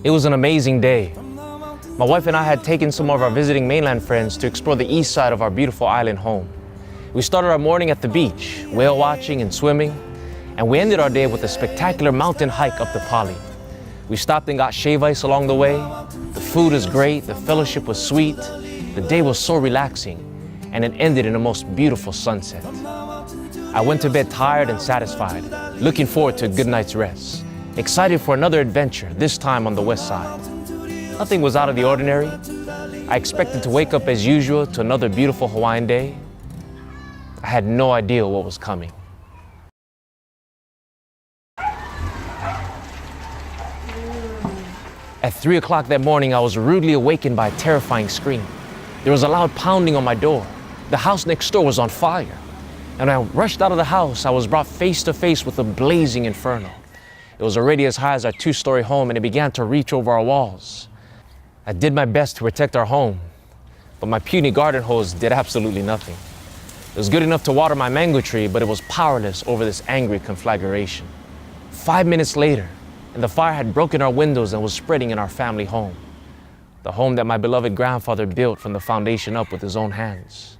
It was an amazing day. My wife and I had taken some of our visiting mainland friends to explore the east side of our beautiful island home. We started our morning at the beach, whale watching and swimming, and we ended our day with a spectacular mountain hike up the Pali. We stopped and got shave ice along the way. The food was great, the fellowship was sweet, the day was so relaxing, and it ended in a most beautiful sunset. I went to bed tired and satisfied, looking forward to a good night's rest, excited for another adventure, this time on the west side. Nothing was out of the ordinary. I expected to wake up as usual to another beautiful Hawaiian day. I had no idea what was coming. At 3 o'clock that morning, I was rudely awakened by a terrifying scream. There was a loud pounding on my door. The house next door was on fire. And when I rushed out of the house, I was brought face to face with a blazing inferno. It was already as high as our 2-story home, and it began to reach over our walls. I did my best to protect our home, but my puny garden hose did absolutely nothing. It was good enough to water my mango tree, but it was powerless over this angry conflagration. 5 minutes later, and the fire had broken our windows and was spreading in our family home. The home that my beloved grandfather built from the foundation up with his own hands.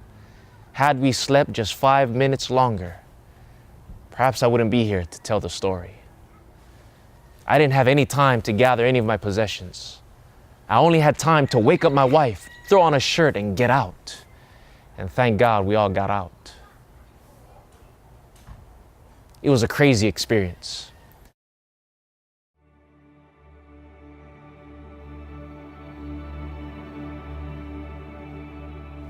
Had we slept just 5 minutes longer, perhaps I wouldn't be here to tell the story. I didn't have any time to gather any of my possessions. I only had time to wake up my wife, throw on a shirt, and get out. And thank God we all got out. It was a crazy experience.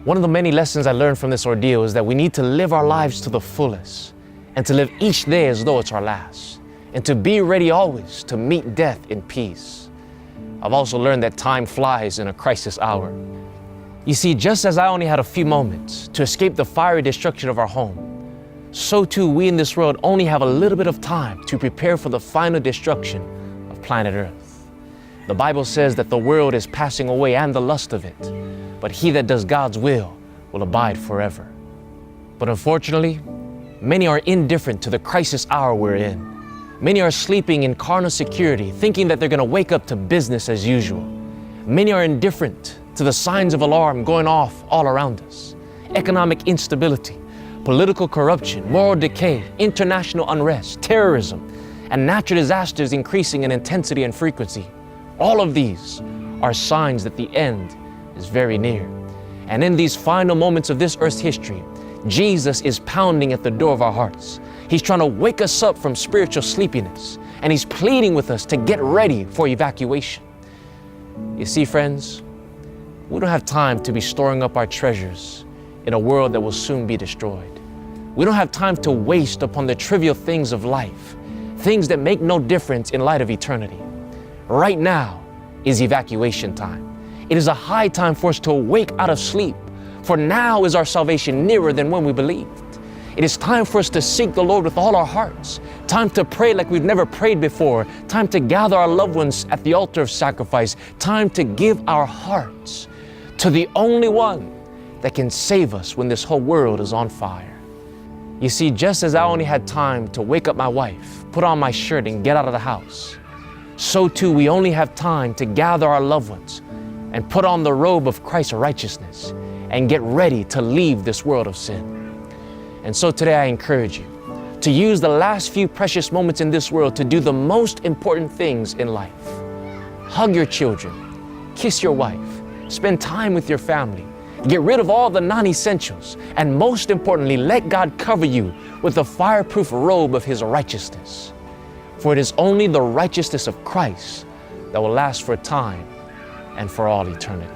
One of the many lessons I learned from this ordeal is that we need to live our lives to the fullest and to live each day as though it's our last, and to be ready always to meet death in peace. I've also learned that time flies in a crisis hour. You see, just as I only had a few moments to escape the fiery destruction of our home, so too we in this world only have a little bit of time to prepare for the final destruction of planet Earth. The Bible says that the world is passing away and the lust of it, but he that does God's will abide forever. But unfortunately, many are indifferent to the crisis hour we're in. Many are sleeping in carnal security, thinking that they're going to wake up to business as usual. Many are indifferent to the signs of alarm going off all around us. Economic instability, political corruption, moral decay, international unrest, terrorism, and natural disasters increasing in intensity and frequency. All of these are signs that the end is very near. And in these final moments of this earth's history, Jesus is pounding at the door of our hearts. He's trying to wake us up from spiritual sleepiness, and he's pleading with us to get ready for evacuation. You see, friends, we don't have time to be storing up our treasures in a world that will soon be destroyed. We don't have time to waste upon the trivial things of life, things that make no difference in light of eternity. Right now is evacuation time. It is a high time for us to awake out of sleep, for now is our salvation nearer than when we believed. It is time for us to seek the Lord with all our hearts, time to pray like we've never prayed before, time to gather our loved ones at the altar of sacrifice, time to give our hearts to the only one that can save us when this whole world is on fire. You see, just as I only had time to wake up my wife, put on my shirt, and get out of the house, so too we only have time to gather our loved ones and put on the robe of Christ's righteousness and get ready to leave this world of sin. And so today I encourage you to use the last few precious moments in this world to do the most important things in life. Hug your children, kiss your wife, spend time with your family, get rid of all the non-essentials, and most importantly, let God cover you with the fireproof robe of his righteousness. For it is only the righteousness of Christ that will last for time and for all eternity.